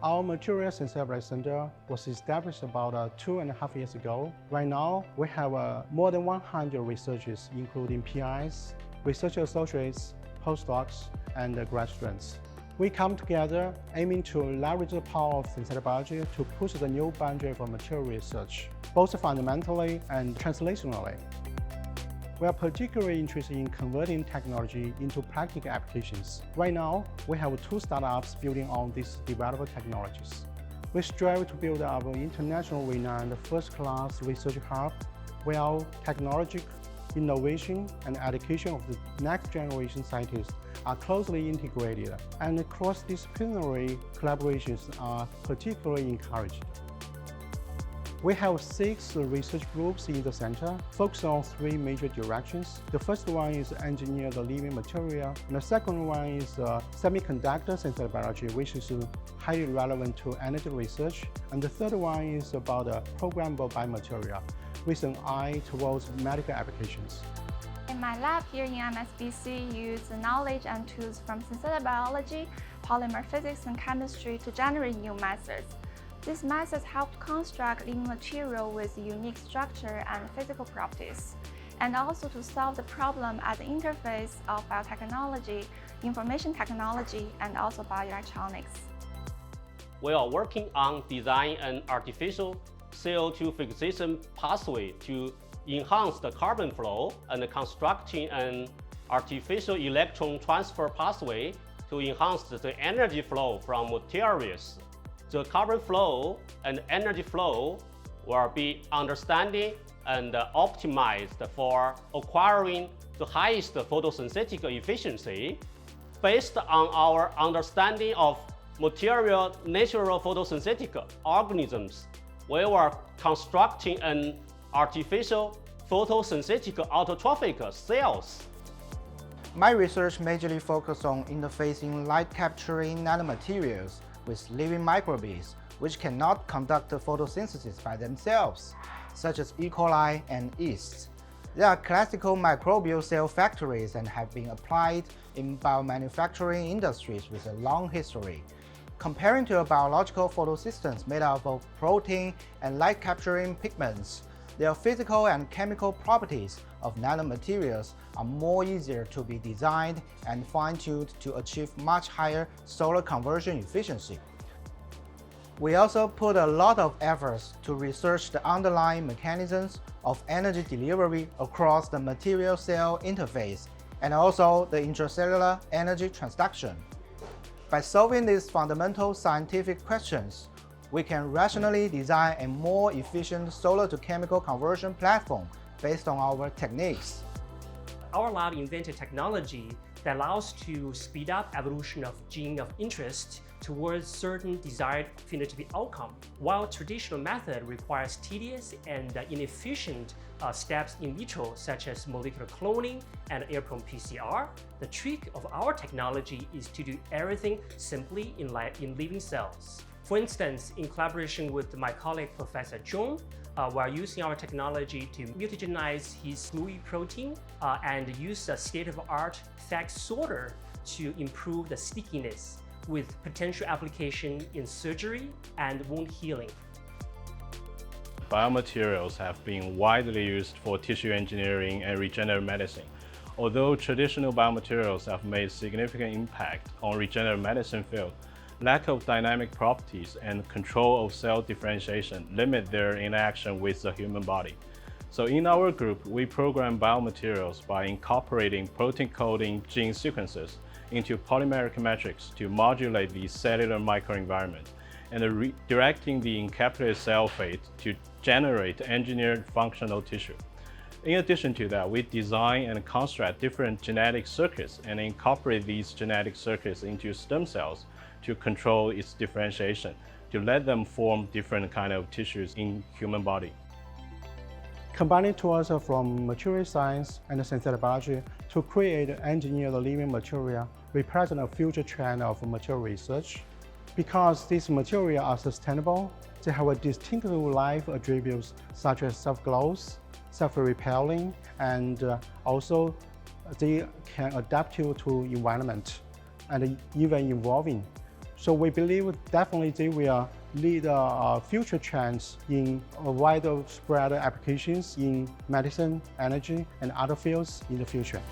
Our Materials Sensibility Center was established about 2.5 years ago. Right now, we have more than 100 researchers, including PIs, research associates, postdocs, and grad students. We come together aiming to leverage the power of synthetic biology to push the new boundary for material research, both fundamentally and translationally. We are particularly interested in converting technology into practical applications. Right now, we have 2 startups building on these developed technologies. We strive to build our international renowned first-class research hub where technology, innovation, and education of the next generation scientists are closely integrated, and cross-disciplinary collaborations are particularly encouraged. We have 6 research groups in the center, focused on 3 major directions. The first one is engineer the living material, and the second one is semiconductor synthetic biology, which is highly relevant to energy research. And the third one is about programmable biomaterial, with an eye towards medical applications. In my lab here in MSBC, use the knowledge and tools from synthetic biology, polymer physics, and chemistry to generate new methods. These methods help construct living material with unique structure and physical properties, and also to solve the problem at the interface of biotechnology, information technology, and also bioelectronics. We are working on designing an artificial CO2 fixation pathway to enhance the carbon flow and constructing an artificial electron transfer pathway to enhance the energy flow from materials. The carbon flow and energy flow will be understanding and optimized for acquiring the highest photosynthetic efficiency. Based on our understanding of material natural photosynthetic organisms, we were constructing an artificial photosynthetic autotrophic cells. My research majorly focused on interfacing light-capturing nanomaterials with living microbes, which cannot conduct photosynthesis by themselves, such as E. coli and yeast. They are classical microbial cell factories and have been applied in biomanufacturing industries with a long history. Comparing to a biological photosystem made up of protein and light-capturing pigments, their physical and chemical properties of nanomaterials are more easier to be designed and fine-tuned to achieve much higher solar conversion efficiency. We also put a lot of efforts to research the underlying mechanisms of energy delivery across the material-cell interface and also the intracellular energy transduction. By solving these fundamental scientific questions, we can rationally design a more efficient solar-to-chemical conversion platform based on our techniques. Our lab invented technology that allows to speed up evolution of gene of interest towards certain desired phenotypic outcome. While traditional method requires tedious and inefficient steps in vitro, such as molecular cloning and air-prone PCR, the trick of our technology is to do everything simply in living cells. For instance, in collaboration with my colleague Professor Zhong, we are using our technology to mutagenize his Louis protein and use a state-of-the-art FACS sorter to improve the stickiness with potential application in surgery and wound healing. Biomaterials have been widely used for tissue engineering and regenerative medicine. Although traditional biomaterials have made significant impact on regenerative medicine field, lack of dynamic properties and control of cell differentiation limit their interaction with the human body. So in our group, we program biomaterials by incorporating protein coding gene sequences into polymeric matrix to modulate the cellular microenvironment and redirecting the encapsulated cell fate to generate engineered functional tissue. In addition to that, we design and construct different genetic circuits and incorporate these genetic circuits into stem cells to control its differentiation, to let them form different kind of tissues in human body. Combining tools from material science and synthetic biology to create engineered living material represent a future trend of material research. Because these materials are sustainable, they have a distinctive life attributes such as self-gloss, self-repelling, and also they can adapt to environment and even evolving. So we believe definitely they will lead future trends in a wider spread applications in medicine, energy, and other fields in the future.